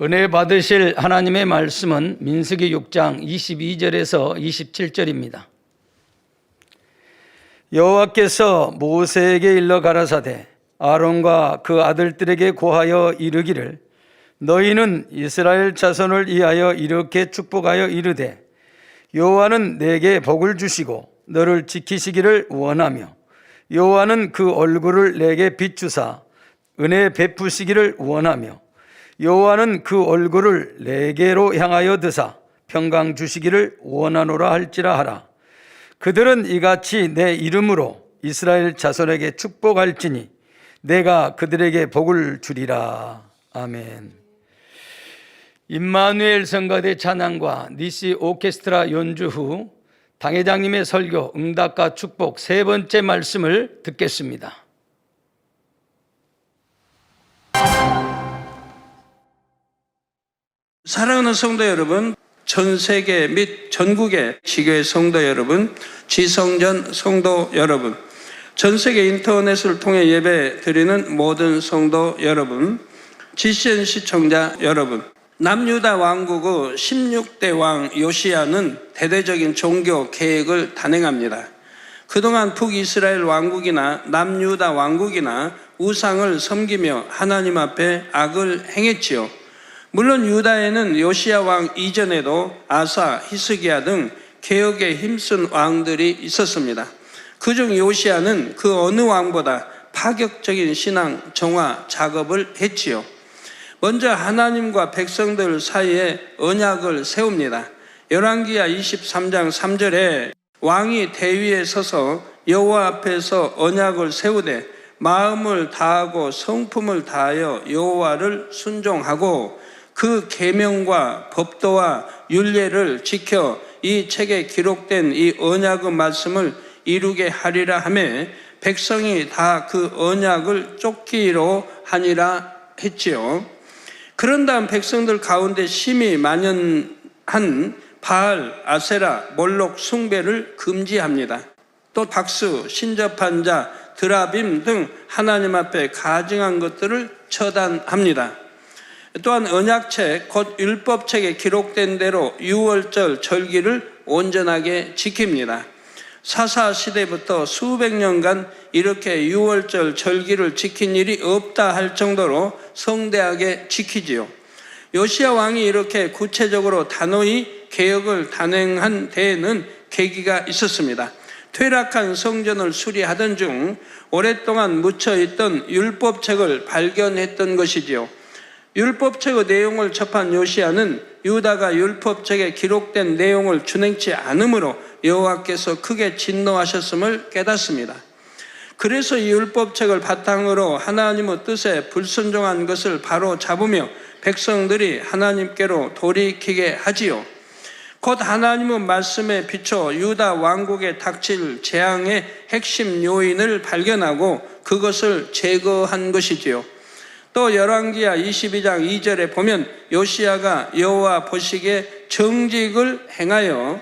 은혜 받으실 하나님의 말씀은 민수기 6장 22절에서 27절입니다. 여호와께서 모세에게 일러 가라사대 아론과 그 아들들에게 고하여 이르기를 너희는 이스라엘 자손을 위하여 이렇게 축복하여 이르되 여호와는 내게 복을 주시고 너를 지키시기를 원하며 여호와는 그 얼굴을 내게 비추사 은혜 베푸시기를 원하며 여호와는 그 얼굴을 내게로 향하여 드사 평강 주시기를 원하노라 할지라 하라. 그들은 이같이 내 이름으로 이스라엘 자손에게 축복할지니 내가 그들에게 복을 주리라. 아멘. 임마누엘 성가대 찬양과 니시 오케스트라 연주 후 당회장님의 설교 응답과 축복 세 번째 말씀을 듣겠습니다. 사랑하는 성도 여러분, 전 세계 및 전국의 지교회 성도 여러분, 지성전 성도 여러분, 전 세계 인터넷을 통해 예배 드리는 모든 성도 여러분, GCN 시청자 여러분, 남유다 왕국의 16대 왕 요시야는 대대적인 종교 계획을 단행합니다. 그동안 북이스라엘 왕국이나 남유다 왕국이나 우상을 섬기며 하나님 앞에 악을 행했지요. 물론 유다에는 요시야 왕 이전에도 아사, 히스기야 등 개혁에 힘쓴 왕들이 있었습니다. 그중 요시야는 그 어느 왕보다 파격적인 신앙 정화 작업을 했지요. 먼저 하나님과 백성들 사이에 언약을 세웁니다. 열왕기야 23장 3절에 왕이 대위에 서서 여호와 앞에서 언약을 세우되 마음을 다하고 성품을 다하여 여호와를 순종하고 그 계명과 법도와 율례를 지켜 이 책에 기록된 이 언약의 말씀을 이루게 하리라 하며 백성이 다 그 언약을 쫓기로 하니라 했지요. 그런 다음 백성들 가운데 심히 만연한 바알, 아세라, 몰록 숭배를 금지합니다. 또 박수, 신접한 자, 드라빔 등 하나님 앞에 가증한 것들을 처단합니다. 또한 언약책, 곧 율법책에 기록된 대로 유월절 절기를 온전하게 지킵니다. 사사시대부터 수백 년간 이렇게 유월절 절기를 지킨 일이 없다 할 정도로 성대하게 지키지요. 요시야 왕이 이렇게 구체적으로 단호히 개혁을 단행한 데에는 계기가 있었습니다. 퇴락한 성전을 수리하던 중 오랫동안 묻혀있던 율법책을 발견했던 것이지요. 율법책의 내용을 접한 요시야는 유다가 율법책에 기록된 내용을 준행치 않으므로 여호와께서 크게 진노하셨음을 깨닫습니다. 그래서 이 율법책을 바탕으로 하나님의 뜻에 불순종한 것을 바로 잡으며 백성들이 하나님께로 돌이키게 하지요. 곧 하나님의 말씀에 비춰 유다 왕국에 닥칠 재앙의 핵심 요인을 발견하고 그것을 제거한 것이지요. 또 열왕기야 22장 2절에 보면 요시야가 여호와 보시기에 정직을 행하여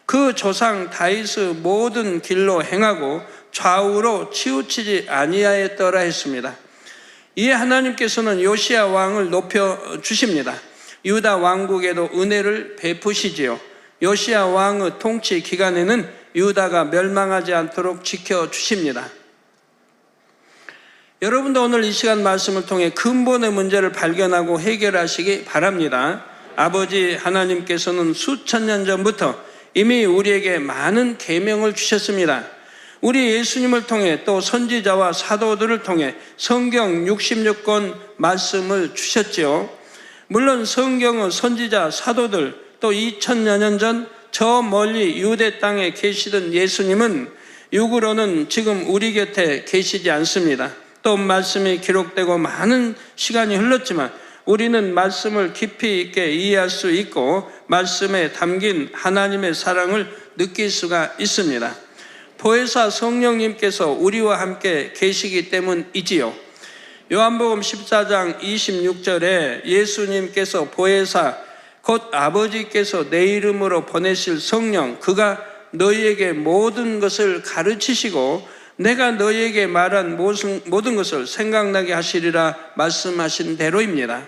그 조상 다윗의 모든 길로 행하고 좌우로 치우치지 아니하였더라 했습니다. 이에 하나님께서는 요시야 왕을 높여주십니다. 유다 왕국에도 은혜를 베푸시지요. 요시야 왕의 통치 기간에는 유다가 멸망하지 않도록 지켜주십니다. 여러분도 오늘 이 시간 말씀을 통해 근본의 문제를 발견하고 해결하시기 바랍니다. 아버지 하나님께서는 수천 년 전부터 이미 우리에게 많은 계명을 주셨습니다. 우리 예수님을 통해 또 선지자와 사도들을 통해 성경 66권 말씀을 주셨지요. 물론 성경은 선지자, 사도들 또 2000여 년 전 저 멀리 유대 땅에 계시던 예수님은 육으로는 지금 우리 곁에 계시지 않습니다. 또 말씀이 기록되고 많은 시간이 흘렀지만 우리는 말씀을 깊이 있게 이해할 수 있고 말씀에 담긴 하나님의 사랑을 느낄 수가 있습니다. 보혜사 성령님께서 우리와 함께 계시기 때문이지요. 요한복음 14장 26절에 예수님께서 보혜사 곧 아버지께서 내 이름으로 보내실 성령 그가 너희에게 모든 것을 가르치시고 내가 너희에게 말한 모든 것을 생각나게 하시리라 말씀하신 대로입니다.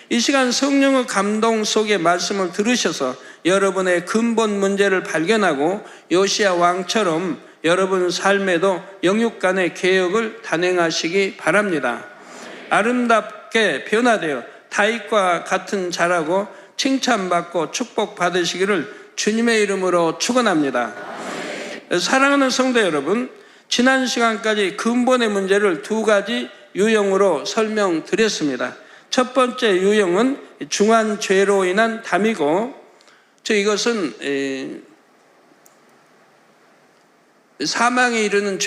이 시간 성령의 감동 속에 말씀을 들으셔서 여러분의 근본 문제를 발견하고 요시야 왕처럼 여러분 삶에도 영육 간의 개혁을 단행하시기 바랍니다. 아름답게 변화되어 다윗과 같은 자라고 칭찬받고 축복받으시기를 주님의 이름으로 축원합니다. 사랑하는 성도 여러분, 지난 시간까지 근본의 문제를 두 가지 유형으로 설명드렸습니다. 첫 번째 유형은 중한 죄로 인한 담이고, 이것은 사망에 이르는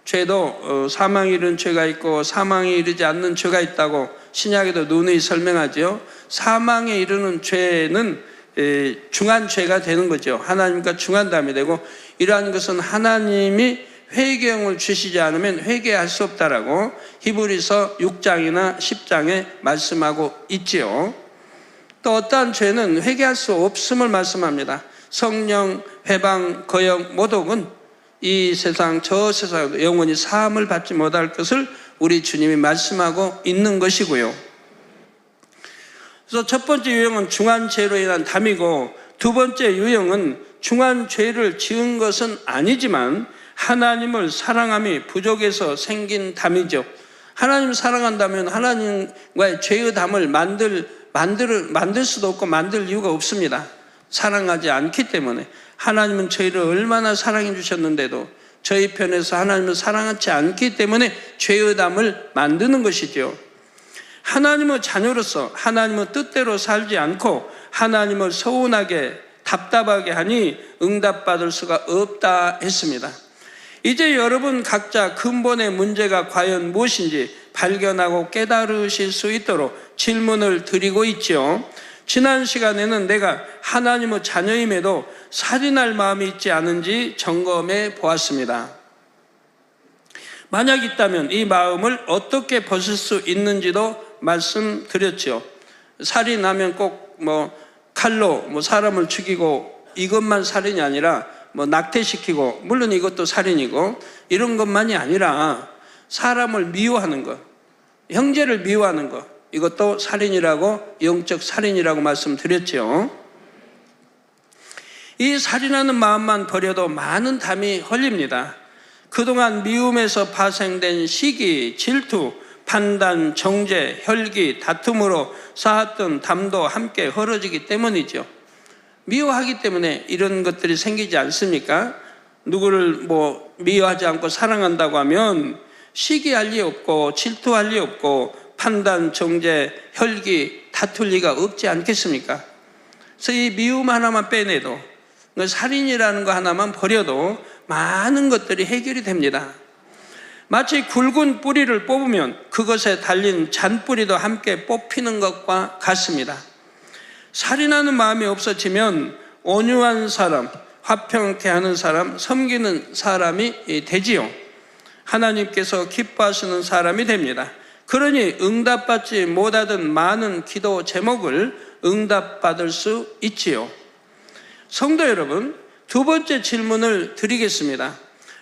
죄도 사망에 이르는 죄가 있고 사망에 이르지 않는 죄가 있다고 신약에도 누누이 설명하죠. 사망에 이르는 죄는 중한 죄가 되는 거죠. 하나님과 중한담이 되고, 이러한 것은 하나님이 회개형을 주시지 않으면 회개할 수 없다라고 히브리서 6장이나 10장에 말씀하고 있지요. 또 어떠한 죄는 회개할 수 없음을 말씀합니다. 성령, 회방, 거역, 모독은 이 세상 저 세상 영원히 사함을 받지 못할 것을 우리 주님이 말씀하고 있는 것이고요. 그래서 첫 번째 유형은 중한 죄로 인한 담이고, 두 번째 유형은 중한 죄를 지은 것은 아니지만 하나님을 사랑함이 부족해서 생긴 담이죠. 하나님을 사랑한다면 하나님과의 죄의 담을 만들 수도 없고 만들 이유가 없습니다. 사랑하지 않기 때문에. 하나님은 저희를 얼마나 사랑해 주셨는데도 저희 편에서 하나님을 사랑하지 않기 때문에 죄의 담을 만드는 것이죠. 하나님의 자녀로서 하나님의 뜻대로 살지 않고 하나님을 서운하게 답답하게 하니 응답받을 수가 없다 했습니다. 이제 여러분 각자 근본의 문제가 과연 무엇인지 발견하고 깨달으실 수 있도록 질문을 드리고 있죠. 지난 시간에는 내가 하나님의 자녀임에도 살인할 마음이 있지 않은지 점검해 보았습니다. 만약 있다면 이 마음을 어떻게 벗을 수 있는지도 말씀드렸죠. 살인하면 꼭 칼로 사람을 죽이고 이것만 살인이 아니라 낙태시키고, 물론 이것도 살인이고, 이런 것만이 아니라 사람을 미워하는 것, 형제를 미워하는 것, 이것도 살인이라고, 영적 살인이라고 말씀드렸죠. 이 살인하는 마음만 버려도 많은 담이 헐립니다. 그동안 미움에서 파생된 시기, 질투, 판단, 정죄, 혈기, 다툼으로 쌓았던 담도 함께 헐어지기 때문이죠. 미워하기 때문에 이런 것들이 생기지 않습니까? 누구를 미워하지 않고 사랑한다고 하면 시기할 리 없고 질투할 리 없고 판단, 정죄, 혈기, 다툴 리가 없지 않겠습니까? 그래서 이 미움 하나만 빼내도, 살인이라는 거 하나만 버려도 많은 것들이 해결이 됩니다. 마치 굵은 뿌리를 뽑으면 그것에 달린 잔뿌리도 함께 뽑히는 것과 같습니다. 살인하는 마음이 없어지면 온유한 사람, 화평케 하는 사람, 섬기는 사람이 되지요. 하나님께서 기뻐하시는 사람이 됩니다. 그러니 응답받지 못하던 많은 기도 제목을 응답받을 수 있지요. 성도 여러분, 두 번째 질문을 드리겠습니다.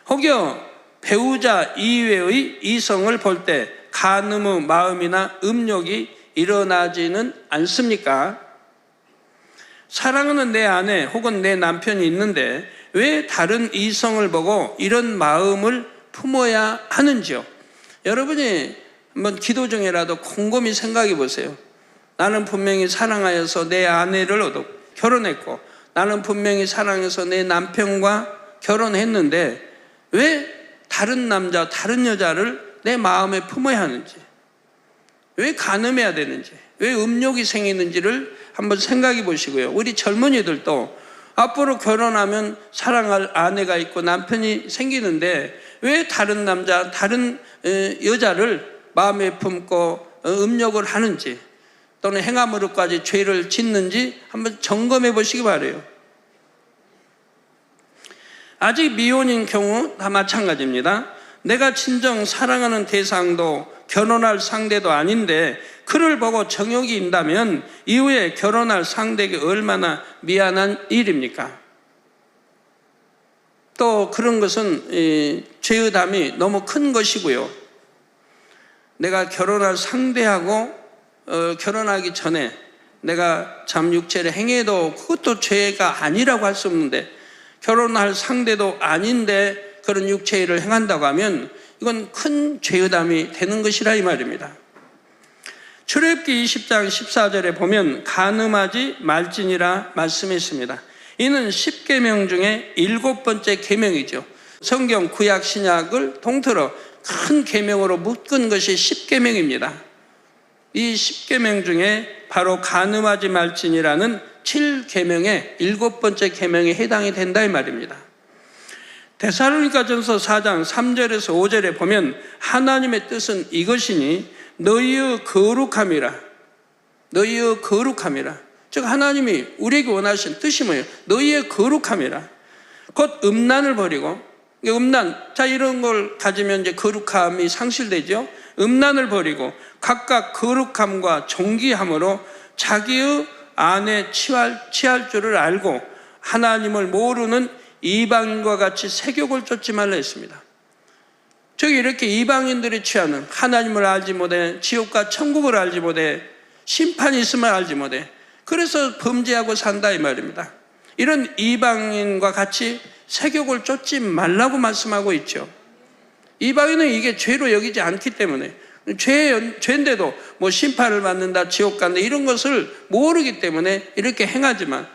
혹여 배우자 이외의 이성을 볼 때 간음의 마음이나 음욕이 일어나지는 않습니까? 사랑하는 내 아내 혹은 내 남편이 있는데 왜 다른 이성을 보고 이런 마음을 품어야 하는지요? 여러분이 한번 기도 중에라도 곰곰이 생각해 보세요. 나는 분명히 사랑하여서 내 아내를 결혼했고, 나는 분명히 사랑해서 내 남편과 결혼했는데 왜 다른 남자, 다른 여자를 내 마음에 품어야 하는지, 왜 간음해야 되는지, 왜 음욕이 생기는지를 한번 생각해 보시고요. 우리 젊은이들도 앞으로 결혼하면 사랑할 아내가 있고 남편이 생기는데 왜 다른 남자, 다른 여자를 마음에 품고 음욕을 하는지, 또는 행함으로까지 죄를 짓는지 한번 점검해 보시기 바라요. 아직 미혼인 경우 다 마찬가지입니다. 내가 진정 사랑하는 대상도 결혼할 상대도 아닌데 그를 보고 정욕이 인다면 이후에 결혼할 상대에게 얼마나 미안한 일입니까? 또 그런 것은 죄의 담이 너무 큰 것이고요. 내가 결혼할 상대하고 결혼하기 전에 내가 참 육체를 행해도 그것도 죄가 아니라고 할 수 없는데, 결혼할 상대도 아닌데 그런 육체를 행한다고 하면 이건 큰 죄의담이 되는 것이라 이 말입니다. 출애굽기 20장 14절에 보면 간음하지 말지니라 말씀했습니다. 이는 10계명 중에 7번째 계명이죠. 성경 구약 신약을 통틀어 큰 계명으로 묶은 것이 10계명입니다. 이 10계명 중에 바로 간음하지 말지니라는 7계명의 7번째 계명에 해당이 된다 이 말입니다. 데살로니가전서 4장 3절에서 5절에 보면 하나님의 뜻은 이것이니 너희의 거룩함이라. 너희의 거룩함이라. 즉 하나님이 우리에게 원하신 뜻이 뭐예요? 너희의 거룩함이라. 곧 음란을 버리고, 음란, 자 이런 걸 가지면 이제 거룩함이 상실되죠. 음란을 버리고 각각 거룩함과 정기함으로 자기의 안에 취할 줄을 알고 하나님을 모르는 이방인과 같이 세욕을 쫓지 말라 했습니다. 저기 이렇게 이방인들이 취하는, 하나님을 알지 못해, 지옥과 천국을 알지 못해, 심판이 있음을 알지 못해, 그래서 범죄하고 산다 이 말입니다. 이런 이방인과 같이 세욕을 쫓지 말라고 말씀하고 있죠. 이방인은 이게 죄로 여기지 않기 때문에, 죄인데도 뭐 심판을 받는다, 지옥 간다 이런 것을 모르기 때문에 이렇게 행하지만,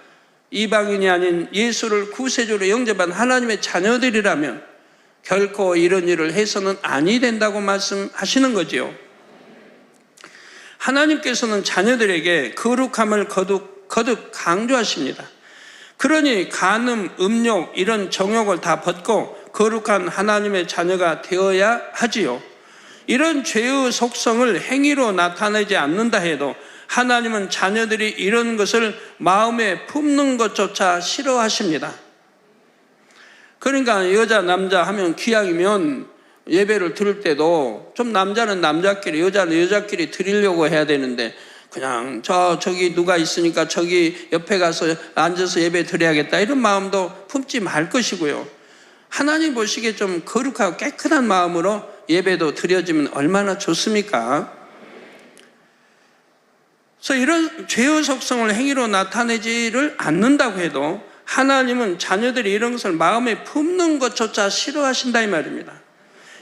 이방인이 아닌 예수를 구세주로 영접한 하나님의 자녀들이라면 결코 이런 일을 해서는 아니 된다고 말씀하시는 거지요. 하나님께서는 자녀들에게 거룩함을 거듭 강조하십니다. 그러니 간음, 음욕 이런 정욕을 다 벗고 거룩한 하나님의 자녀가 되어야 하지요. 이런 죄의 속성을 행위로 나타내지 않는다 해도 하나님은 자녀들이 이런 것을 마음에 품는 것조차 싫어하십니다. 그러니까 여자 남자 하면 기왕이면 예배를 드릴 때도 좀 남자는 남자끼리 여자는 여자끼리 드리려고 해야 되는데, 그냥 저기 누가 있으니까 저기 옆에 가서 앉아서 예배 드려야겠다 이런 마음도 품지 말 것이고요. 하나님 보시기에 좀 거룩하고 깨끗한 마음으로 예배도 드려지면 얼마나 좋습니까? 그래서 이런 죄의 속성을 행위로 나타내지를 않는다고 해도 하나님은 자녀들이 이런 것을 마음에 품는 것조차 싫어하신다 이 말입니다.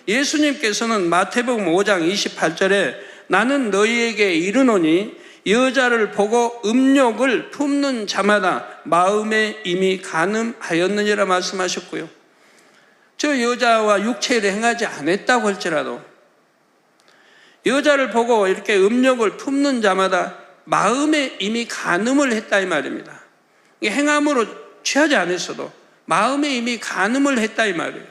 예수님께서는 마태복음 5장 28절에 나는 너희에게 이르노니 여자를 보고 음욕을 품는 자마다 마음에 이미 간음하였느니라 말씀하셨고요. 저 여자와 육체를 행하지 않았다고 할지라도 여자를 보고 이렇게 음욕을 품는 자마다 마음에 이미 간음을 했다 이 말입니다. 행함으로 취하지 않았어도 마음에 이미 간음을 했다 이 말이에요.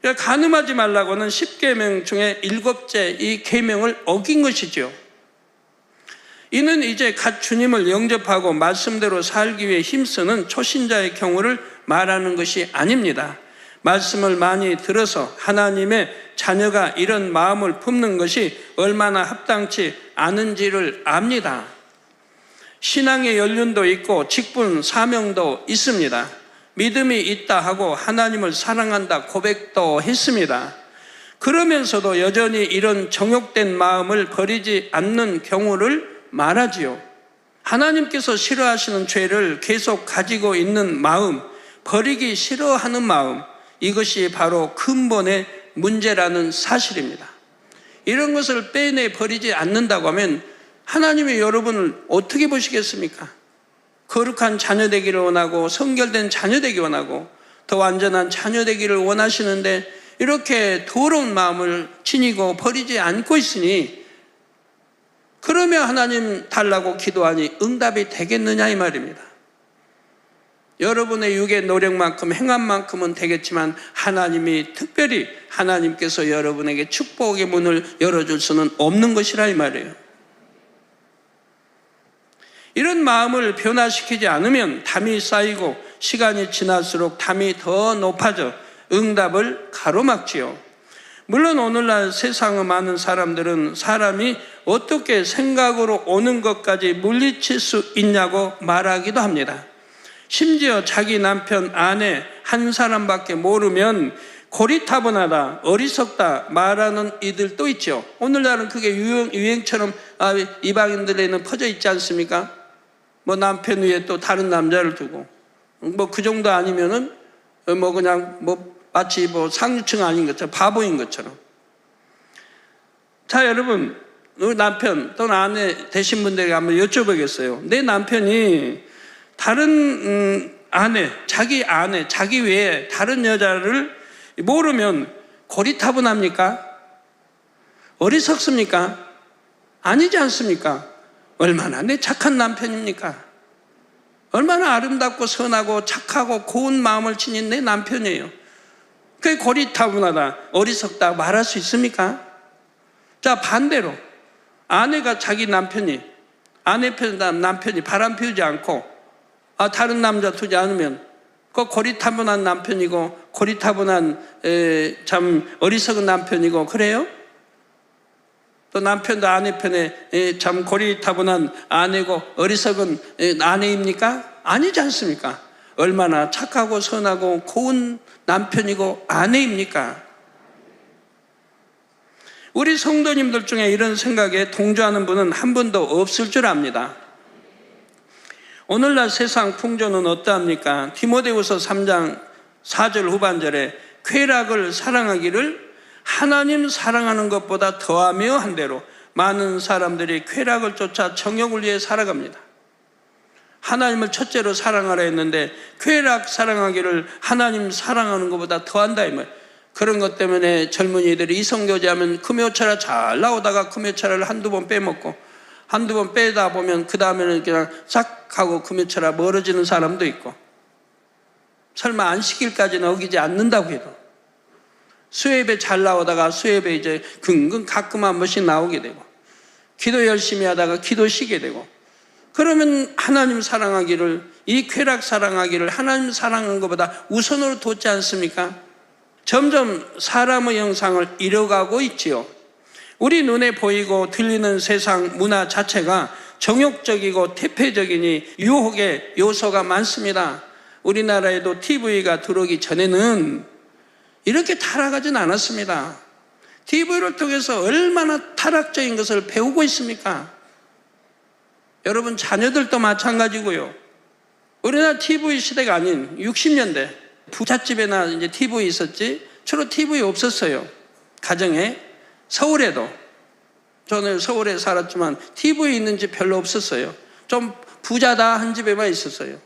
그러니까 간음하지 말라고는 10계명 중에 7째 이 계명을 어긴 것이죠. 이는 이제 갓 주님을 영접하고 말씀대로 살기 위해 힘쓰는 초신자의 경우를 말하는 것이 아닙니다. 말씀을 많이 들어서 하나님의 자녀가 이런 마음을 품는 것이 얼마나 합당치 않은지를 압니다. 신앙의 연륜도 있고 직분, 사명도 있습니다. 믿음이 있다 하고 하나님을 사랑한다 고백도 했습니다. 그러면서도 여전히 이런 정욕된 마음을 버리지 않는 경우를 말하지요. 하나님께서 싫어하시는 죄를 계속 가지고 있는 마음, 버리기 싫어하는 마음, 이것이 바로 근본의 문제라는 사실입니다. 이런 것을 빼내 버리지 않는다고 하면 하나님이 여러분을 어떻게 보시겠습니까? 거룩한 자녀 되기를 원하고 성결된 자녀 되기 원하고 더 완전한 자녀 되기를 원하시는데 이렇게 더러운 마음을 지니고 버리지 않고 있으니, 그러면 하나님 달라고 기도하니 응답이 되겠느냐 이 말입니다. 여러분의 육의 노력만큼 행함만큼은 되겠지만 하나님이 특별히 하나님께서 여러분에게 축복의 문을 열어줄 수는 없는 것이라 이 말이에요. 이런 마음을 변화시키지 않으면 담이 쌓이고 시간이 지날수록 담이 더 높아져 응답을 가로막지요. 물론 오늘날 세상의 많은 사람들은 사람이 어떻게 생각으로 오는 것까지 물리칠 수 있냐고 말하기도 합니다. 심지어 자기 남편, 아내 한 사람밖에 모르면 고리타분하다, 어리석다 말하는 이들도 있죠. 오늘날은 그게 유행처럼 이방인들에는 퍼져 있지 않습니까? 뭐 남편 위에 또 다른 남자를 두고 뭐 그 정도 아니면은 뭐 그냥 뭐 마치 뭐 상류층 아닌 것처럼 바보인 것처럼. 자, 여러분, 우리 남편 또는 아내 되신 분들에게 한번 여쭤보겠어요. 내 남편이 다른 자기 외에 다른 여자를 모르면 고리타분합니까? 어리석습니까? 아니지 않습니까? 얼마나 내 착한 남편입니까? 얼마나 아름답고 선하고 착하고 고운 마음을 지닌 내 남편이에요. 그게 고리타분하다, 어리석다 말할 수 있습니까? 자, 반대로 아내가 자기 남편이 바람 피우지 않고 다른 남자 두지 않으면 그 고리타분한 남편이고 고리타분한 참 어리석은 남편이고 그래요? 또 남편도 아내 편에 참 고리타분한 아내고 어리석은 아내입니까? 아니지 않습니까? 얼마나 착하고 선하고 고운 남편이고 아내입니까? 우리 성도님들 중에 이런 생각에 동조하는 분은 한 분도 없을 줄 압니다. 오늘날 세상 풍조는 어떠합니까? 디모데후서 3장 4절 후반절에 쾌락을 사랑하기를 하나님 사랑하는 것보다 더하며 한 대로 많은 사람들이 쾌락을 쫓아 정욕을 위해 살아갑니다. 하나님을 첫째로 사랑하라 했는데 쾌락 사랑하기를 하나님 사랑하는 것보다 더한다 이 말. 그런 것 때문에 젊은이들이 이성교제하면 금요철화 잘 나오다가 금요철화를 한두 번 빼먹고 한두 번 빼다 보면 그 다음에는 그냥 싹 하고 금요철화 멀어지는 사람도 있고, 설마 안식일까지는 어기지 않는다고 해도 수협에 잘 나오다가 수협에 이제 가끔 한 번씩 나오게 되고, 기도 열심히 하다가 기도 쉬게 되고, 그러면 하나님 사랑하기를, 이 쾌락 사랑하기를 하나님 사랑하는 것보다 우선으로 뒀지 않습니까? 점점 사람의 형상을 잃어가고 있지요. 우리 눈에 보이고 들리는 세상 문화 자체가 정욕적이고 태폐적이니 유혹의 요소가 많습니다. 우리나라에도 TV가 들어오기 전에는 이렇게 타락하진 않았습니다. TV를 통해서 얼마나 타락적인 것을 배우고 있습니까? 여러분 자녀들도 마찬가지고요. 우리나라 TV 시대가 아닌 60년대 부잣집에나 이제 TV 있었지 주로 TV 없었어요. 가정에. 서울에도, 저는 서울에 살았지만 TV 있는 집 별로 없었어요. 좀 부자다 한 집에만 있었어요.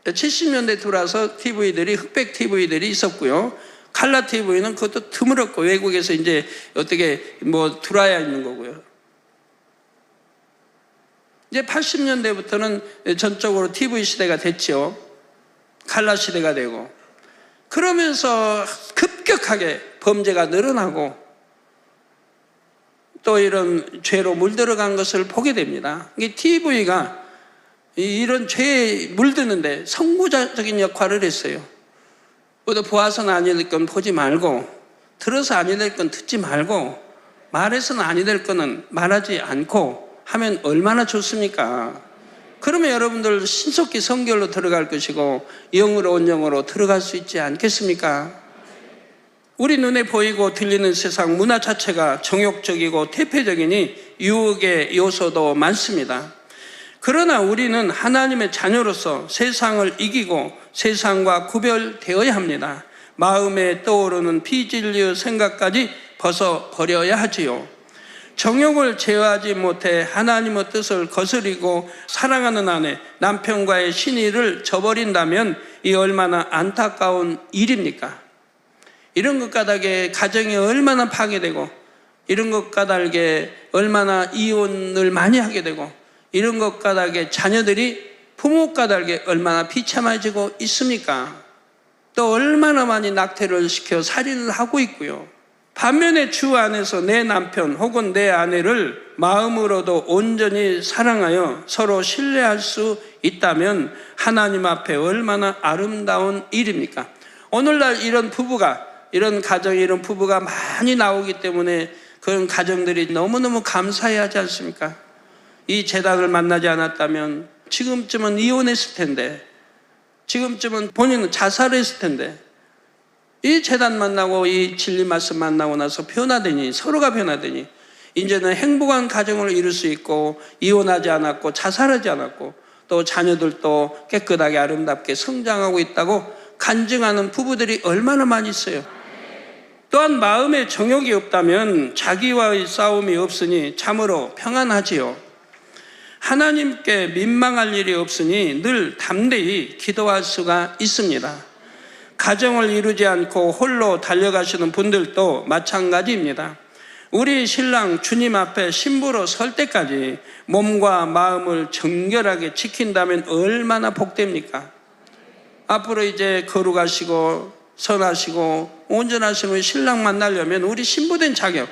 70년대 들어와서 TV들이, 흑백 TV들이 있었고요. 칼라 TV는 그것도 드물었고, 외국에서 이제 어떻게 뭐 들어와야 있는 거고요. 이제 80년대부터는 전적으로 TV 시대가 됐죠. 칼라 시대가 되고. 그러면서 급격하게 범죄가 늘어나고 또 이런 죄로 물들어간 것을 보게 됩니다. 이 TV가 이런 죄에 물드는데 선구자적인 역할을 했어요. 보아서는 아니 될 건 보지 말고, 들어서 아니 될 건 듣지 말고, 말해서는 아니 될 거는 말하지 않고 하면 얼마나 좋습니까? 그러면 여러분들 신속히 성결로 들어갈 것이고 영으로 온 영으로 들어갈 수 있지 않겠습니까? 우리 눈에 보이고 들리는 세상 문화 자체가 정욕적이고 태폐적이니 유혹의 요소도 많습니다. 그러나 우리는 하나님의 자녀로서 세상을 이기고 세상과 구별되어야 합니다. 마음에 떠오르는 비진리의 생각까지 벗어버려야 하지요. 정욕을 제어하지 못해 하나님의 뜻을 거스리고 사랑하는 아내, 남편과의 신의를 저버린다면 이 얼마나 안타까운 일입니까? 이런 것 까닭에 가정이 얼마나 파괴되고, 이런 것 까닭에 얼마나 이혼을 많이 하게 되고, 이런 것 까닭에 자녀들이 부모 까닭에 얼마나 비참해지고 있습니까? 또 얼마나 많이 낙태를 시켜 살인을 하고 있고요. 반면에 주 안에서 내 남편 혹은 내 아내를 마음으로도 온전히 사랑하여 서로 신뢰할 수 있다면 하나님 앞에 얼마나 아름다운 일입니까? 오늘날 이런 가정에 이런 부부가 많이 나오기 때문에 그런 가정들이 너무너무 감사해야 하지 않습니까? 이 재단을 만나지 않았다면 지금쯤은 이혼했을 텐데, 지금쯤은 본인은 자살했을 텐데, 이 재단 만나고 이 진리 말씀 만나고 나서 변화되니, 서로가 변화되니 이제는 행복한 가정을 이룰 수 있고 이혼하지 않았고 자살하지 않았고 또 자녀들도 깨끗하게 아름답게 성장하고 있다고 간증하는 부부들이 얼마나 많이 있어요. 또한 마음에 정욕이 없다면 자기와의 싸움이 없으니 참으로 평안하지요. 하나님께 민망할 일이 없으니 늘 담대히 기도할 수가 있습니다. 가정을 이루지 않고 홀로 달려가시는 분들도 마찬가지입니다. 우리 신랑 주님 앞에 신부로 설 때까지 몸과 마음을 정결하게 지킨다면 얼마나 복됩니까? 앞으로 이제 거룩하시고 선하시고 온전하시는 신랑 만나려면 우리 신부된 자격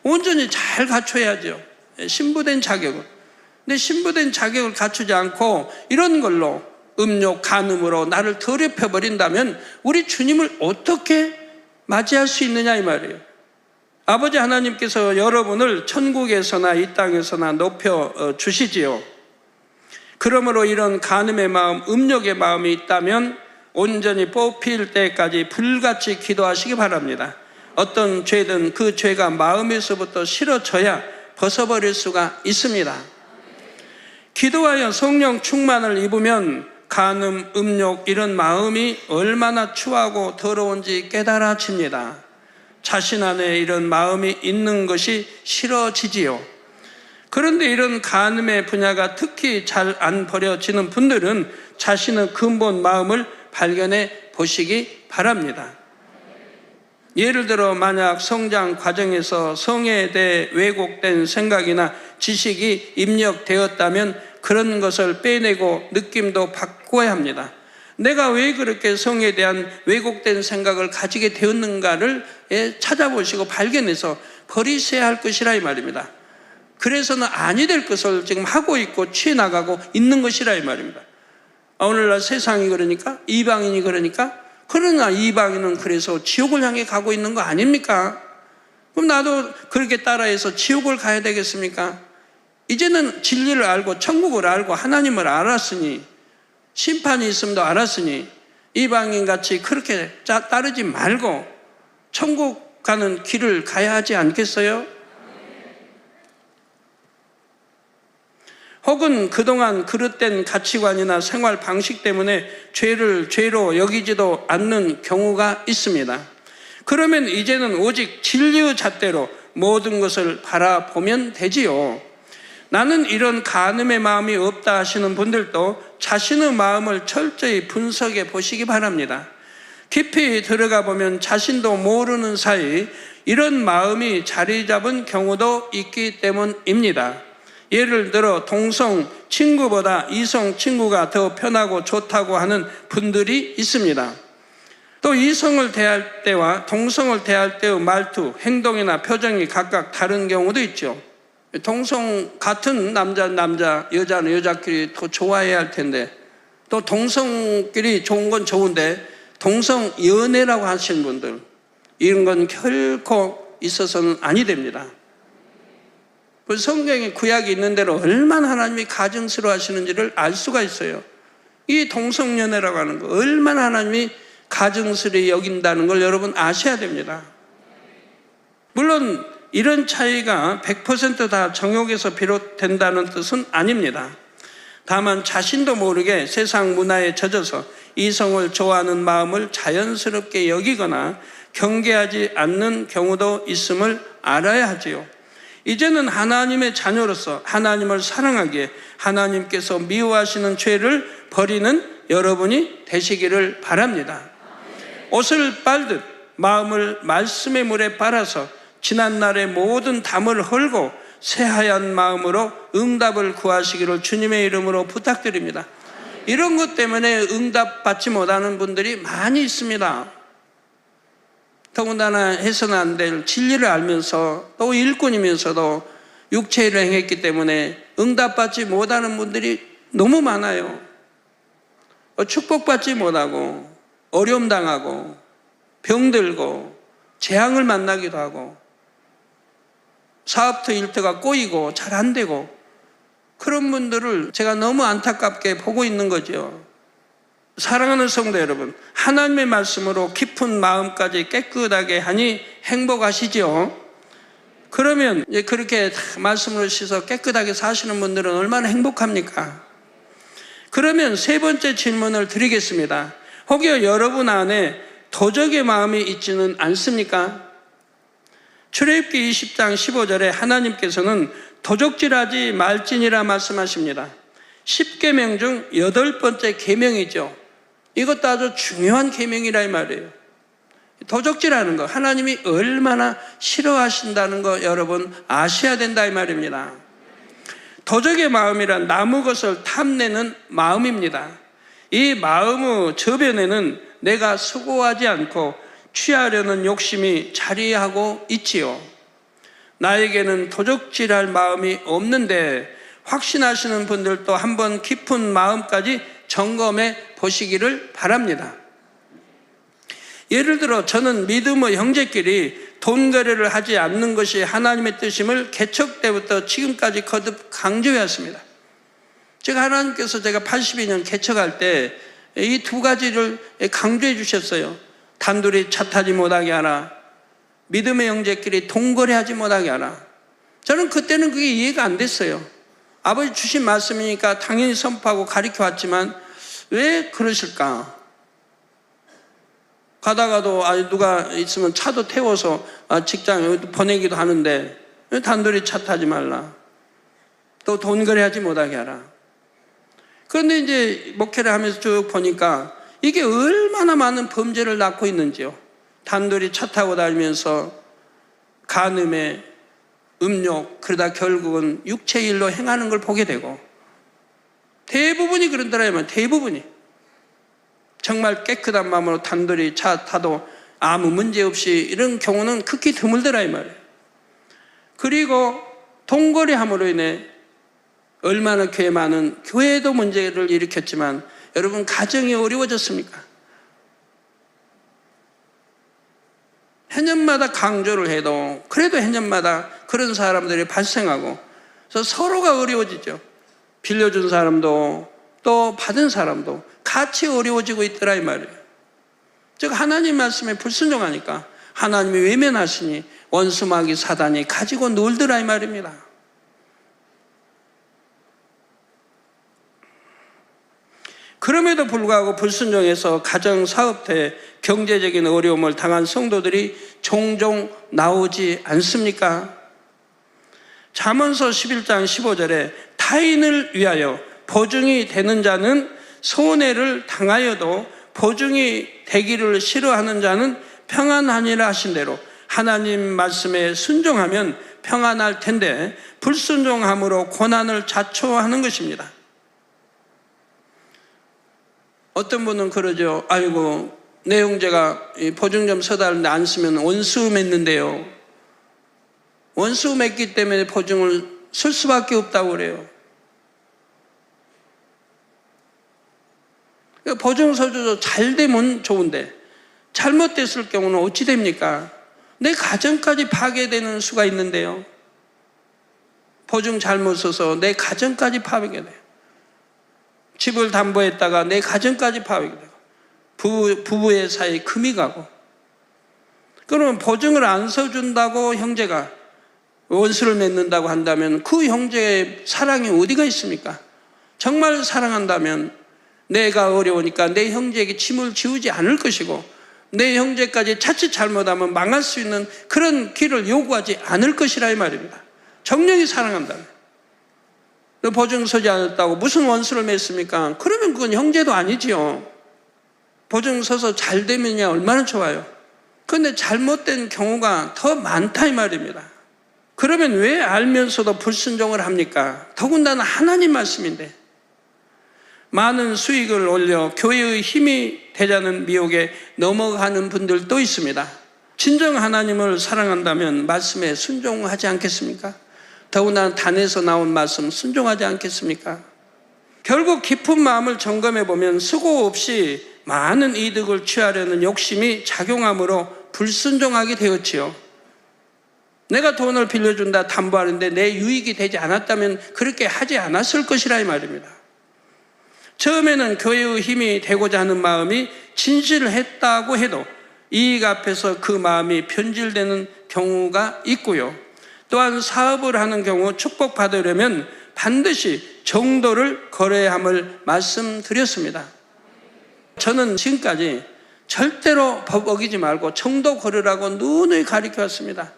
온전히 잘 갖춰야죠. 신부된 자격을. 근데 신부된 자격을 갖추지 않고 이런 걸로 음욕, 간음으로 나를 더럽혀 버린다면 우리 주님을 어떻게 맞이할 수 있느냐 이 말이에요. 아버지 하나님께서 여러분을 천국에서나 이 땅에서나 높여 주시지요. 그러므로 이런 간음의 마음, 음욕의 마음이 있다면 온전히 뽑힐 때까지 불같이 기도하시기 바랍니다. 어떤 죄든 그 죄가 마음에서부터 싫어져야 벗어버릴 수가 있습니다. 기도하여 성령 충만을 입으면 간음, 음욕 이런 마음이 얼마나 추하고 더러운지 깨달아집니다. 자신 안에 이런 마음이 있는 것이 싫어지지요. 그런데 이런 간음의 분야가 특히 잘 안 버려지는 분들은 자신의 근본 마음을 발견해 보시기 바랍니다. 예를 들어 만약 성장 과정에서 성에 대해 왜곡된 생각이나 지식이 입력되었다면 그런 것을 빼내고 느낌도 바꿔야 합니다. 내가 왜 그렇게 성에 대한 왜곡된 생각을 가지게 되었는가를 찾아보시고 발견해서 버리셔야 할 것이라 이 말입니다. 그래서는 아니 될 것을 지금 하고 있고 취해 나가고 있는 것이라 이 말입니다. 오늘날 세상이 그러니까 이방인이 그러나 이방인은 그래서 지옥을 향해 가고 있는 거 아닙니까? 그럼 나도 그렇게 따라해서 지옥을 가야 되겠습니까? 이제는 진리를 알고 천국을 알고 하나님을 알았으니 심판이 있음도 알았으니 이방인같이 그렇게 따르지 말고 천국 가는 길을 가야 하지 않겠어요? 혹은 그동안 그릇된 가치관이나 생활 방식 때문에 죄를 죄로 여기지도 않는 경우가 있습니다. 그러면 이제는 오직 진리의 잣대로 모든 것을 바라보면 되지요. 나는 이런 간음의 마음이 없다 하시는 분들도 자신의 마음을 철저히 분석해 보시기 바랍니다. 깊이 들어가 보면 자신도 모르는 사이 이런 마음이 자리 잡은 경우도 있기 때문입니다. 예를 들어 동성 친구보다 이성 친구가 더 편하고 좋다고 하는 분들이 있습니다. 또 이성을 대할 때와 동성을 대할 때의 말투, 행동이나 표정이 각각 다른 경우도 있죠. 동성 같은 남자, 여자는 여자끼리 더 좋아해야 할 텐데 또 동성끼리 좋은 건 좋은데 동성 연애라고 하시는 분들 이런 건 결코 있어서는 아니 됩니다. 성경에 구약이 있는 대로 얼마나 하나님이 가증스러워 하시는지를 알 수가 있어요. 이 동성연애라고 하는 거 얼마나 하나님이 가증스러워 여긴다는 걸 여러분 아셔야 됩니다. 물론 이런 차이가 100% 다 정욕에서 비롯된다는 뜻은 아닙니다. 다만 자신도 모르게 세상 문화에 젖어서 이성을 좋아하는 마음을 자연스럽게 여기거나 경계하지 않는 경우도 있음을 알아야 하지요. 이제는 하나님의 자녀로서 하나님을 사랑하기에 하나님께서 미워하시는 죄를 버리는 여러분이 되시기를 바랍니다. 옷을 빨듯 마음을 말씀의 물에 빨아서 지난날의 모든 담을 헐고 새하얀 마음으로 응답을 구하시기를 주님의 이름으로 부탁드립니다. 이런 것 때문에 응답받지 못하는 분들이 많이 있습니다. 더군다나 해서는 안 될 진리를 알면서 또 일꾼이면서도 육체를 행했기 때문에 응답받지 못하는 분들이 너무 많아요. 축복받지 못하고 어려움 당하고 병들고 재앙을 만나기도 하고 사업터 일터가 꼬이고 잘 안 되고 그런 분들을 제가 너무 안타깝게 보고 있는 거죠. 사랑하는 성도 여러분, 하나님의 말씀으로 깊은 마음까지 깨끗하게 하니 행복하시죠? 그러면 이제 그렇게 말씀으로 씻어 깨끗하게 사시는 분들은 얼마나 행복합니까? 그러면 세 번째 질문을 드리겠습니다. 혹여 여러분 안에 도적의 마음이 있지는 않습니까? 출애굽기 20장 15절에 하나님께서는 도적질하지 말지니라 말씀하십니다. 10계명 중 8번째 계명이죠. 이것도 아주 중요한 계명이라 이 말이에요. 도적질하는 거 하나님이 얼마나 싫어하신다는 거 여러분 아셔야 된다 이 말입니다. 도적의 마음이란 나무 것을 탐내는 마음입니다. 이 마음의 저변에는 내가 수고하지 않고 취하려는 욕심이 자리하고 있지요. 나에게는 도적질할 마음이 없는데 확신하시는 분들도 한번 깊은 마음까지 점검해 보시기를 바랍니다. 예를 들어 저는 믿음의 형제끼리 돈 거래를 하지 않는 것이 하나님의 뜻임을 개척 때부터 지금까지 거듭 강조해왔습니다. 제가 하나님께서 제가 82년 개척할 때 이 두 가지를 강조해 주셨어요. 단둘이 차 타지 못하게 하라. 믿음의 형제끼리 돈 거래하지 못하게 하라. 저는 그때는 그게 이해가 안 됐어요. 아버지 주신 말씀이니까 당연히 선포하고 가르쳐 왔지만 왜 그러실까? 가다가도 누가 있으면 차도 태워서 직장에 보내기도 하는데 왜 단둘이 차 타지 말라. 또 돈 거래하지 못하게 하라. 그런데 이제 목회를 하면서 쭉 보니까 이게 얼마나 많은 범죄를 낳고 있는지요. 단둘이 차 타고 다니면서 간음에 음욕, 그러다 결국은 육체일로 행하는 걸 보게 되고 대부분이 그런다라면 대부분이 정말 깨끗한 마음으로 단둘이 차 타도 아무 문제 없이 이런 경우는 극히 드물더라 이 말이에요. 그리고 돈거래함으로 인해 얼마나 교회 많은 교회도 문제를 일으켰지만 여러분 가정이 어려워졌습니까? 해년마다 강조를 해도 그래도 해년마다 그런 사람들이 발생하고 그래서 서로가 어려워지죠. 빌려준 사람도 또 받은 사람도 같이 어려워지고 있더라 이 말이에요. 즉 하나님 말씀에 불순종하니까 하나님이 외면하시니 원수마귀 사단이 가지고 놀더라 이 말입니다. 그럼에도 불구하고 불순종해서 가정, 사업체, 경제적인 어려움을 당한 성도들이 종종 나오지 않습니까? 잠언서 11장 15절에 타인을 위하여 보증이 되는 자는 손해를 당하여도 보증이 되기를 싫어하는 자는 평안하니라 하신 대로 하나님 말씀에 순종하면 평안할 텐데 불순종함으로 고난을 자초하는 것입니다. 어떤 분은 그러죠. 아이고 내 형제가 보증금 서달는데 안 쓰면 원수 맺는데요. 원수 맺기 때문에 보증을 쓸 수밖에 없다고 그래요. 보증서주도 잘 되면 좋은데 잘못됐을 경우는 어찌 됩니까? 내 가정까지 파괴되는 수가 있는데요. 보증 잘못 써서 내 가정까지 파괴돼요. 집을 담보했다가 내 가정까지 파괴되고 부부의 사이에 금이 가고 그러면 보증을 안 써준다고 형제가 원수를 맺는다고 한다면 그 형제의 사랑이 어디가 있습니까? 정말 사랑한다면 내가 어려우니까 내 형제에게 짐을 지우지 않을 것이고 내 형제까지 자칫 잘못하면 망할 수 있는 그런 길을 요구하지 않을 것이라 이 말입니다. 정령이 사랑한다면 보증 서지 않았다고 무슨 원수를 맺습니까? 그러면 그건 형제도 아니지요. 보증 서서 잘 되면야 얼마나 좋아요. 그런데 잘못된 경우가 더 많다 이 말입니다. 그러면 왜 알면서도 불순종을 합니까? 더군다나 하나님 말씀인데 많은 수익을 올려 교회의 힘이 되자는 미혹에 넘어가는 분들도 있습니다. 진정 하나님을 사랑한다면 말씀에 순종하지 않겠습니까? 더군다나 단에서 나온 말씀 순종하지 않겠습니까? 결국 깊은 마음을 점검해 보면 수고 없이 많은 이득을 취하려는 욕심이 작용함으로 불순종하게 되었지요. 내가 돈을 빌려준다 담보하는데 내 유익이 되지 않았다면 그렇게 하지 않았을 것이라 이 말입니다. 처음에는 교회의 힘이 되고자 하는 마음이 진실했다고 해도 이익 앞에서 그 마음이 변질되는 경우가 있고요. 또한 사업을 하는 경우 축복받으려면 반드시 정도를 걸어야 함을 말씀드렸습니다. 저는 지금까지 절대로 법 어기지 말고 정도 걸으라고 누누이 가르쳐 왔습니다.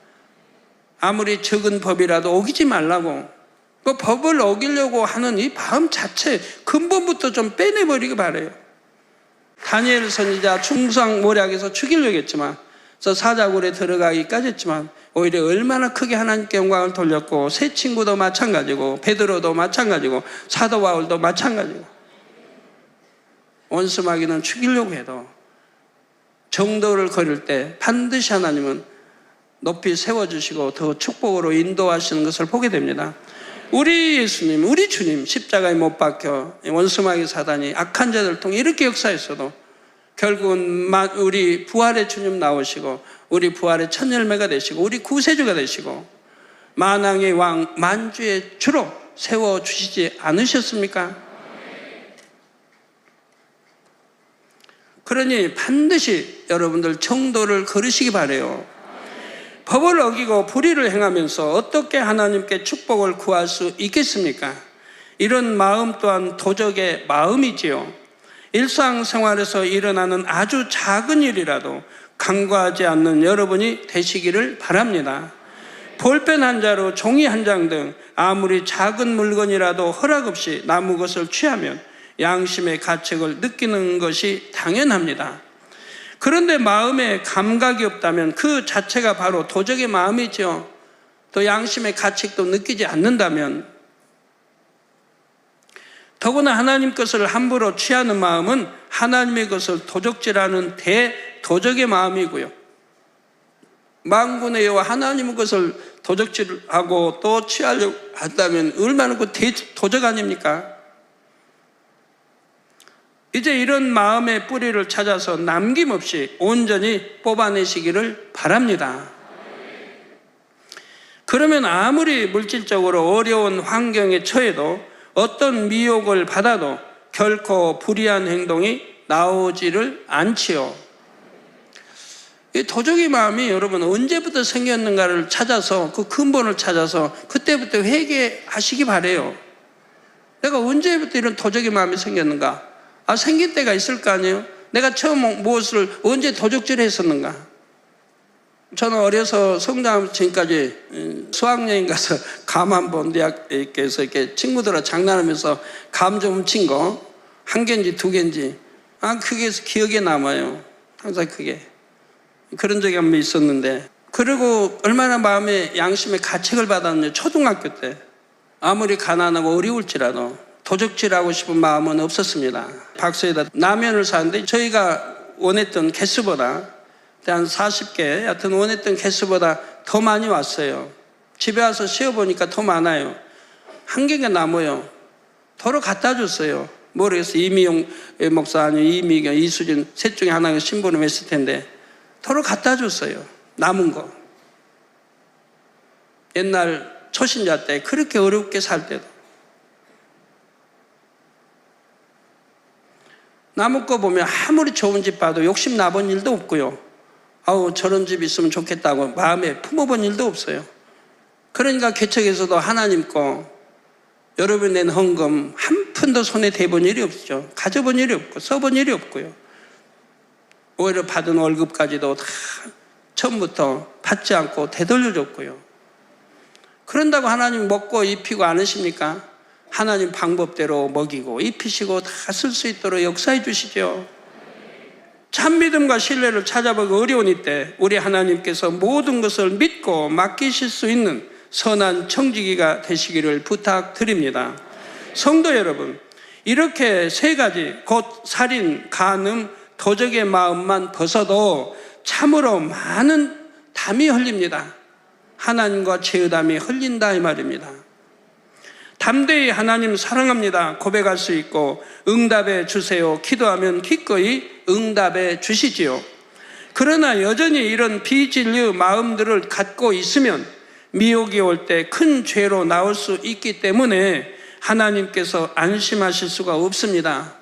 아무리 적은 법이라도 어기지 말라고. 그 법을 어기려고 하는 이 마음 자체 근본부터 좀 빼내버리기 바라요. 다니엘 선지자 충성모략에서 죽이려고 했지만, 저 사자굴에 들어가기까지 했지만 오히려 얼마나 크게 하나님께 영광을 돌렸고, 새 친구도 마찬가지고, 베드로도 마찬가지고, 사도 바울도 마찬가지고, 원수마귀는 죽이려고 해도 정도를 걸을 때 반드시 하나님은 높이 세워주시고 더 축복으로 인도하시는 것을 보게 됩니다. 우리 예수님, 우리 주님 십자가에 못 박혀 원수마귀 사단이 악한 자들을 통해 이렇게 역사했어도 결국은 우리 부활의 주님 나오시고, 우리 부활의 첫 열매가 되시고, 우리 구세주가 되시고, 만왕의 왕 만주의 주로 세워주시지 않으셨습니까? 그러니 반드시 여러분들 정도를 걸으시기 바라요. 법을 어기고 불의를 행하면서 어떻게 하나님께 축복을 구할 수 있겠습니까? 이런 마음 또한 도적의 마음이지요. 일상생활에서 일어나는 아주 작은 일이라도 간과하지 않는 여러분이 되시기를 바랍니다. 볼펜 한 자루, 종이 한 장 등 아무리 작은 물건이라도 허락 없이 남의 것을 취하면 양심의 가책을 느끼는 것이 당연합니다. 그런데 마음에 감각이 없다면 그 자체가 바로 도적의 마음이죠. 또 양심의 가책도 느끼지 않는다면, 더구나 하나님 것을 함부로 취하는 마음은 하나님의 것을 도적질하는 대도적의 마음이고요. 만군의 여호와 하나님의 것을 도적질하고 또 취하려고 한다면 얼마나 그 대도적 아닙니까? 이제 이런 마음의 뿌리를 찾아서 남김없이 온전히 뽑아내시기를 바랍니다. 그러면 아무리 물질적으로 어려운 환경에 처해도 어떤 미혹을 받아도 결코 불의한 행동이 나오지를 않지요. 이 도적의 마음이 여러분 언제부터 생겼는가를 찾아서, 그 근본을 찾아서 그때부터 회개하시기 바라요. 내가 언제부터 이런 도적의 마음이 생겼는가? 생긴 때가 있을 거 아니에요? 내가 처음 무엇을 언제 도적질을 했었는가? 저는 어려서 성장 지금까지 수학여행 가서 감 한번 대학에서 이렇게 친구들하고 장난하면서 감 좀 훔친 거 한 개인지 두 개인지 그게 기억에 남아요. 항상 그게 그런 적이 한 번 있었는데, 그리고 얼마나 마음에 양심의 가책을 받았는지. 초등학교 때 아무리 가난하고 어려울지라도 도적질하고 싶은 마음은 없었습니다. 박스에다 라면을 사는데 저희가 원했던 개수보다 한 40개, 하여튼 원했던 개수보다 더 많이 왔어요. 집에 와서 씌워보니까 더 많아요. 한 개가 남아요. 도로 갖다 줬어요. 모르겠어요. 이미용 목사 아니면 이미경, 이수진 셋 중에 하나가 신부름 했을 텐데 도로 갖다 줬어요. 남은 거. 옛날 초신자 때 그렇게 어렵게 살 때도 남은 거 보면 아무리 좋은 집 봐도 욕심 나본 일도 없고요. 저런 집 있으면 좋겠다고 마음에 품어본 일도 없어요. 그러니까 개척에서도 하나님 거, 여러분이 낸 헌금 한 푼도 손에 대본 일이 없죠. 가져본 일이 없고 써본 일이 없고요. 오히려 받은 월급까지도 다 처음부터 받지 않고 되돌려줬고요. 그런다고 하나님 먹고 입히고 않으십니까? 하나님 방법대로 먹이고 입히시고 다 쓸 수 있도록 역사해 주시죠. 참 믿음과 신뢰를 찾아보기 어려운 이때 우리 하나님께서 모든 것을 믿고 맡기실 수 있는 선한 청지기가 되시기를 부탁드립니다. 성도 여러분, 이렇게 세 가지, 곧 살인, 간음, 도적의 마음만 벗어도 참으로 많은 담이 흘립니다. 하나님과 죄의 담이 흘린다 이 말입니다. 담대히 하나님 사랑합니다 고백할 수 있고, 응답해 주세요 기도하면 기꺼이 응답해 주시지요. 그러나 여전히 이런 비진리의 마음들을 갖고 있으면 미혹이 올 때 큰 죄로 나올 수 있기 때문에 하나님께서 안심하실 수가 없습니다.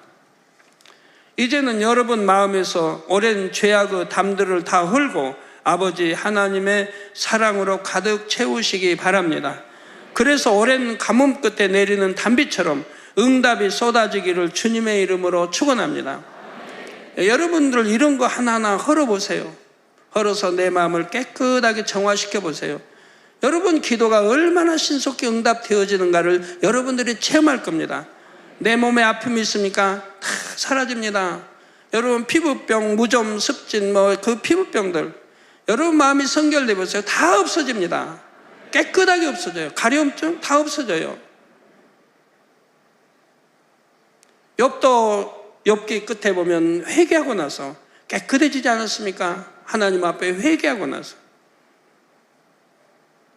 이제는 여러분 마음에서 오랜 죄악의 담들을 다 헐고 아버지 하나님의 사랑으로 가득 채우시기 바랍니다. 그래서 오랜 가뭄 끝에 내리는 단비처럼 응답이 쏟아지기를 주님의 이름으로 축원합니다. 여러분들 이런 거 하나하나 헐어보세요. 헐어서 내 마음을 깨끗하게 정화시켜 보세요. 여러분 기도가 얼마나 신속히 응답되어지는가를 여러분들이 체험할 겁니다. 내 몸에 아픔이 있습니까? 다 사라집니다. 여러분 피부병, 무좀, 습진 그 피부병들 여러분 마음이 성결돼 보세요. 다 없어집니다. 깨끗하게 없어져요. 가려움증 다 없어져요. 욥기 끝에 보면 회개하고 나서 깨끗해지지 않았습니까? 하나님 앞에 회개하고 나서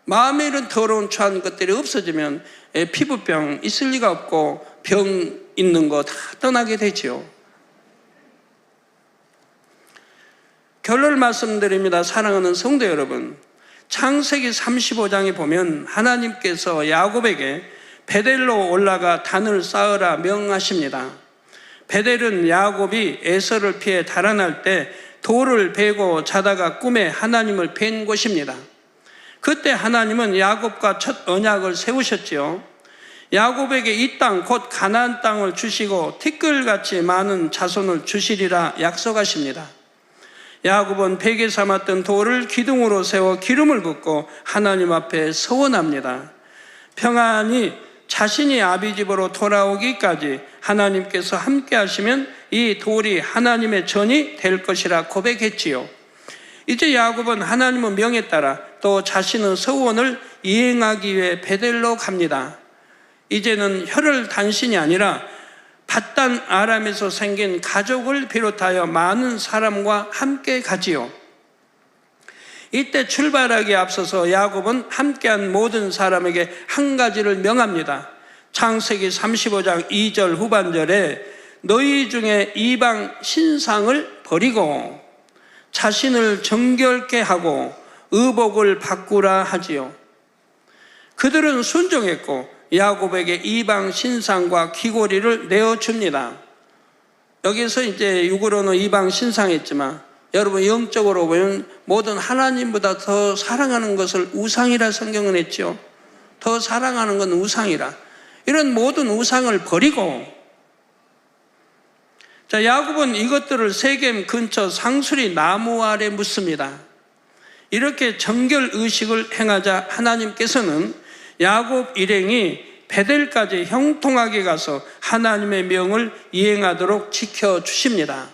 마음에 이런 더러운 추한 것들이 없어지면 피부병 있을 리가 없고 병 있는 거 다 떠나게 되죠. 결론을 말씀드립니다. 사랑하는 성도 여러분, 창세기 35장에 보면 하나님께서 야곱에게 베델로 올라가 단을 쌓으라 명하십니다. 베델은 야곱이 에서를 피해 달아날 때 돌을 베고 자다가 꿈에 하나님을 뵌 곳입니다. 그때 하나님은 야곱과 첫 언약을 세우셨지요. 야곱에게 이 땅 곧 가나안 땅을 주시고 티끌같이 많은 자손을 주시리라 약속하십니다. 야곱은 베개 삼았던 돌을 기둥으로 세워 기름을 붓고 하나님 앞에 서원합니다. 평안히 자신이 아비 집으로 돌아오기까지 하나님께서 함께 하시면 이 돌이 하나님의 전이 될 것이라 고백했지요. 이제 야곱은 하나님의 명에 따라 또 자신의 서원을 이행하기 위해 베델로 갑니다. 이제는 혈을 단신이 아니라 밧단 아람에서 생긴 가족을 비롯하여 많은 사람과 함께 가지요. 이때 출발하기에 앞서서 야곱은 함께한 모든 사람에게 한 가지를 명합니다. 창세기 35장 2절 후반절에 너희 중에 이방 신상을 버리고 자신을 정결케 하고 의복을 바꾸라 하지요. 그들은 순종했고 야곱에게 이방 신상과 귀고리를 내어줍니다. 여기서 이제 육으로는 이방 신상했지만 여러분 영적으로 보면 모든 하나님보다 더 사랑하는 것을 우상이라 성경은 했죠. 더 사랑하는 건 우상이라. 이런 모든 우상을 버리고 자 야곱은 이것들을 세겜 근처 상수리 나무 아래 묻습니다. 이렇게 정결 의식을 행하자 하나님께서는 야곱 일행이 베델까지 형통하게 가서 하나님의 명을 이행하도록 지켜주십니다.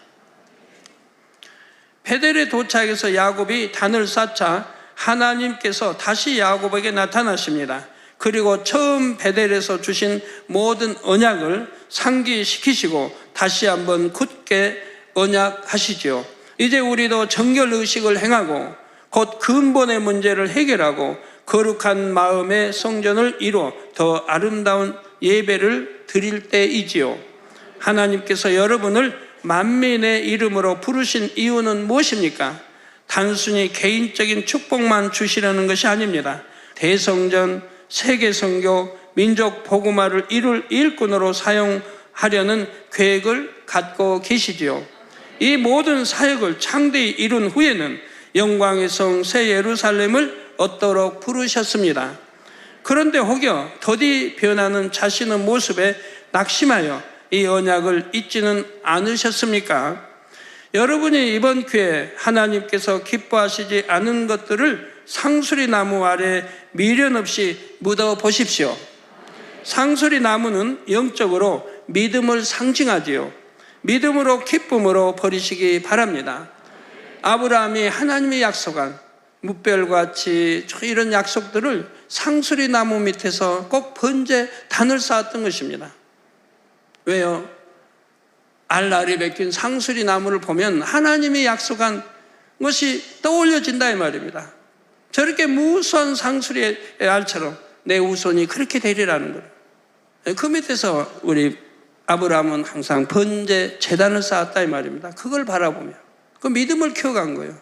베델에 도착해서 야곱이 단을 쌓자 하나님께서 다시 야곱에게 나타나십니다. 그리고 처음 베델에서 주신 모든 언약을 상기시키시고 다시 한번 굳게 언약하시지요. 이제 우리도 정결의식을 행하고 곧 근본의 문제를 해결하고 거룩한 마음의 성전을 이루어 더 아름다운 예배를 드릴 때이지요. 하나님께서 여러분을 만민의 이름으로 부르신 이유는 무엇입니까? 단순히 개인적인 축복만 주시려는 것이 아닙니다. 대성전, 세계선교, 민족 복음화를 이룰 일꾼으로 사용하려는 계획을 갖고 계시지요. 이 모든 사역을 창대히 이룬 후에는 영광의 성 새 예루살렘을 얻도록 부르셨습니다. 그런데 혹여 더디 변하는 자신의 모습에 낙심하여 이 언약을 잊지는 않으셨습니까? 여러분이 이번 기회에 하나님께서 기뻐하시지 않은 것들을 상수리 나무 아래 미련 없이 묻어 보십시오. 상수리 나무는 영적으로 믿음을 상징하지요. 믿음으로 기쁨으로 버리시기 바랍니다. 아브라함이 하나님이 약속한 뭇별같이 이런 약속들을 상수리 나무 밑에서 꼭 번제 단을 쌓았던 것입니다. 왜요? 알알이 베낀 상수리 나무를 보면 하나님이 약속한 것이 떠올려진다 이 말입니다. 저렇게 무수한 상수리의 알처럼 내 후손이 그렇게 되리라는 거예요. 그 밑에서 우리 아브라함은 항상 번제 제단을 쌓았다 이 말입니다. 그걸 바라보며 그 믿음을 키워간 거예요.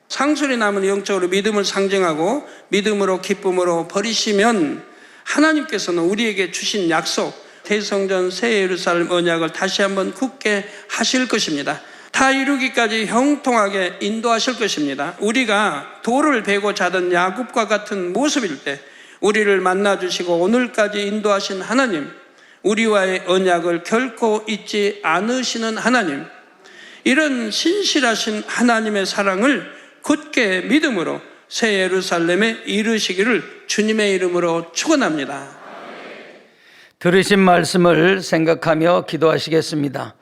상수리 나무는 영적으로 믿음을 상징하고 믿음으로 기쁨으로 버리시면 하나님께서는 우리에게 주신 약속 대성전 새 예루살렘 언약을 다시 한번 굳게 하실 것입니다. 다 이루기까지 형통하게 인도하실 것입니다. 우리가 돌을 베고 자던 야곱과 같은 모습일 때 우리를 만나주시고 오늘까지 인도하신 하나님, 우리와의 언약을 결코 잊지 않으시는 하나님, 이런 신실하신 하나님의 사랑을 굳게 믿음으로 새 예루살렘에 이르시기를 주님의 이름으로 축원합니다. 들으신 말씀을 생각하며 기도하시겠습니다.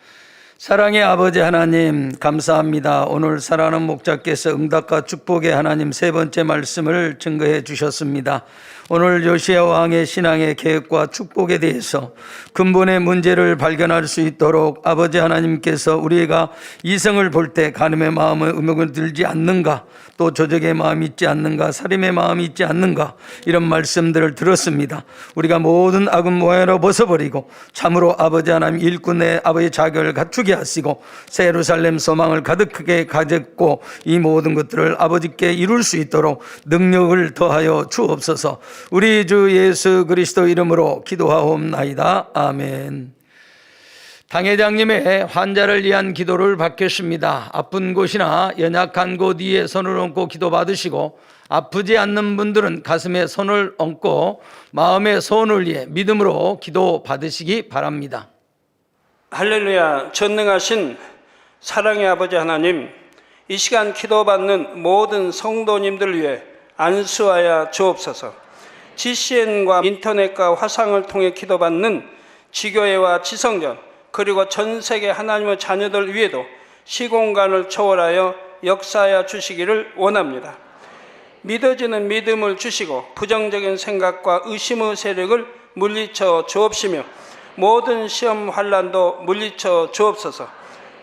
사랑의 아버지 하나님, 감사합니다. 오늘 사랑하는 목자께서 응답과 축복의 하나님 세 번째 말씀을 증거해 주셨습니다. 오늘 요시야 왕의 신앙의 계획과 축복에 대해서 근본의 문제를 발견할 수 있도록 아버지 하나님께서 우리가 이성을 볼 때 간음의 마음에 의혹을 들지 않는가, 또 조적의 마음이 있지 않는가, 살인의 마음이 있지 않는가, 이런 말씀들을 들었습니다. 우리가 모든 악은 모양으로 벗어버리고 참으로 아버지 하나님 일꾼의 아버지의 자격을 갖추게 하시고 새 예루살렘 소망을 가득하게 가졌고 이 모든 것들을 아버지께 이룰 수 있도록 능력을 더하여 주옵소서. 우리 주 예수 그리스도 이름으로 기도하옵나이다. 아멘. 당회장님의 환자를 위한 기도를 받겠습니다. 아픈 곳이나 연약한 곳 위에 손을 얹고 기도 받으시고, 아프지 않는 분들은 가슴에 손을 얹고 마음의 소원을 위해 믿음으로 기도 받으시기 바랍니다. 할렐루야. 전능하신 사랑의 아버지 하나님, 이 시간 기도받는 모든 성도님들 위해 안수하여 주옵소서. GCN과 인터넷과 화상을 통해 기도받는 지교회와 지성전, 그리고 전 세계 하나님의 자녀들 위에도 시공간을 초월하여 역사하여 주시기를 원합니다. 믿어지는 믿음을 주시고 부정적인 생각과 의심의 세력을 물리쳐 주옵시며 모든 시험 환난도 물리쳐 주옵소서.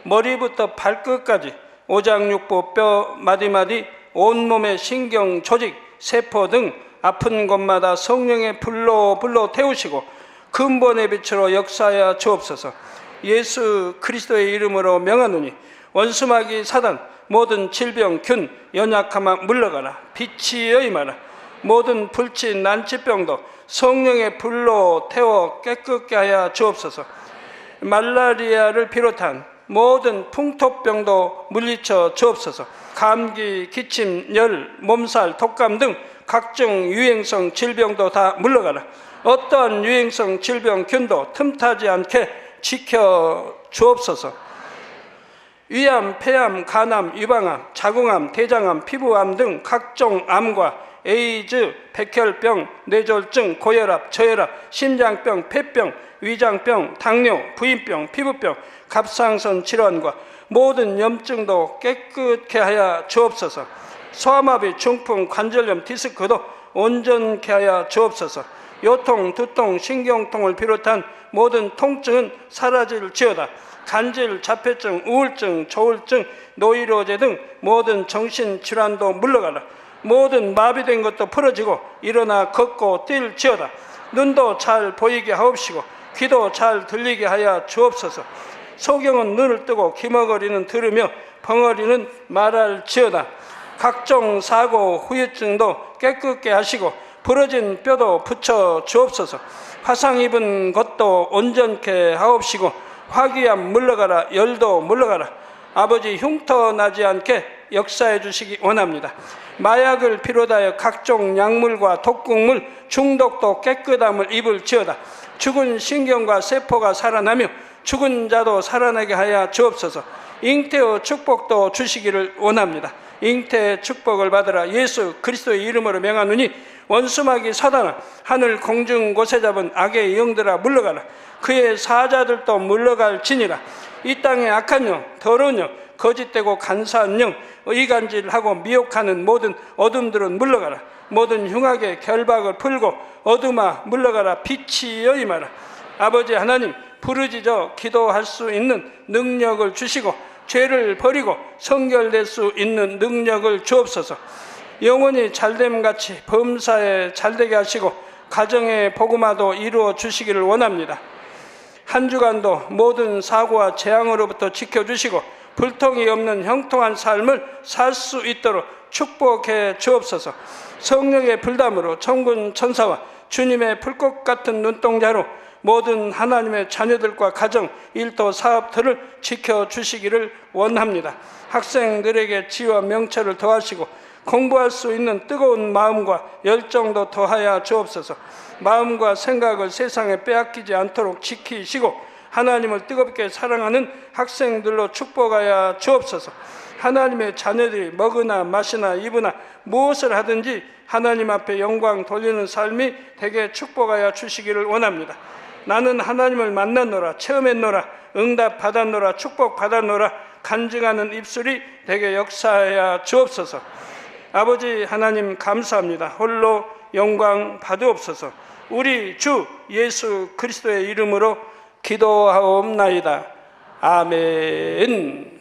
머리부터 발끝까지 오장육부 뼈 마디마디 온몸의 신경 조직 세포 등 아픈 곳마다 성령의 불로 태우시고 근본의 빛으로 역사하여 주옵소서. 예수 그리스도의 이름으로 명하노니 원수마귀 사단 모든 질병 균 연약함아 물러가라. 빛이 여임하라. 모든 불치 난치병도 성령의 불로 태워 깨끗게 하여 주옵소서. 말라리아를 비롯한 모든 풍토병도 물리쳐 주옵소서. 감기, 기침, 열, 몸살, 독감 등 각종 유행성 질병도 다 물러가라. 어떠한 유행성 질병 균도 틈타지 않게 지켜 주옵소서. 위암, 폐암, 간암, 유방암, 자궁암, 대장암, 피부암 등 각종 암과 에이즈, 백혈병, 뇌졸중, 고혈압, 저혈압, 심장병, 폐병, 위장병, 당뇨, 부인병, 피부병, 갑상선 질환과 모든 염증도 깨끗게 하여 주옵소서. 소아마비, 중풍, 관절염, 디스크도 온전케 하여 주옵소서. 요통, 두통, 신경통을 비롯한 모든 통증은 사라질지어다. 간질, 자폐증, 우울증, 조울증, 노이로제 등 모든 정신질환도 물러가라. 모든 마비된 것도 풀어지고 일어나 걷고 뛸지어다. 눈도 잘 보이게 하옵시고 귀도 잘 들리게 하여 주옵소서. 소경은 눈을 뜨고 기머거리는 들으며 벙어리는 말할지어다. 각종 사고, 후유증도 깨끗게 하시고 부러진 뼈도 붙여 주옵소서. 화상 입은 것도 온전케 하옵시고 화기암 물러가라. 열도 물러가라. 아버지 흉터 나지 않게 역사해 주시기 원합니다. 마약을 비롯하여 각종 약물과 독극물 중독도 깨끗함을 입을지어다. 죽은 신경과 세포가 살아나며 죽은 자도 살아나게 하여 주옵소서. 잉태의 축복도 주시기를 원합니다. 잉태의 축복을 받으라. 예수 그리스도의 이름으로 명하노니 원수마귀 사단아, 하늘 공중 곳에 잡은 악의 영들아 물러가라. 그의 사자들도 물러갈지니라. 이 땅의 악한 영, 더러운 영, 거짓되고 간사한 영, 의간질하고 미혹하는 모든 어둠들은 물러가라. 모든 흉악의 결박을 풀고 어둠아 물러가라. 빛이 여임하라. 아버지 하나님, 부르짖어 기도할 수 있는 능력을 주시고 죄를 버리고 성결될 수 있는 능력을 주옵소서. 영원히 잘됨같이 범사에 잘되게 하시고 가정의 복음화도 이루어 주시기를 원합니다. 한 주간도 모든 사고와 재앙으로부터 지켜주시고 불통이 없는 형통한 삶을 살 수 있도록 축복해 주옵소서. 성령의 불담으로 천군 천사와 주님의 불꽃 같은 눈동자로 모든 하나님의 자녀들과 가정, 일터, 사업들을 지켜주시기를 원합니다. 학생들에게 지혜와 명철을 더하시고 공부할 수 있는 뜨거운 마음과 열정도 더하여 주옵소서. 마음과 생각을 세상에 빼앗기지 않도록 지키시고 하나님을 뜨겁게 사랑하는 학생들로 축복하여 주옵소서. 하나님의 자녀들이 먹으나 마시나 입으나 무엇을 하든지 하나님 앞에 영광 돌리는 삶이 되게 축복하여 주시기를 원합니다. 나는 하나님을 만났노라, 체험했노라, 응답 받았노라, 축복 받았노라 간증하는 입술이 되게 역사하여 주옵소서. 아버지 하나님 감사합니다. 홀로 영광 받으옵소서. 우리 주 예수 그리스도의 이름으로 기도하옵나이다. 아멘.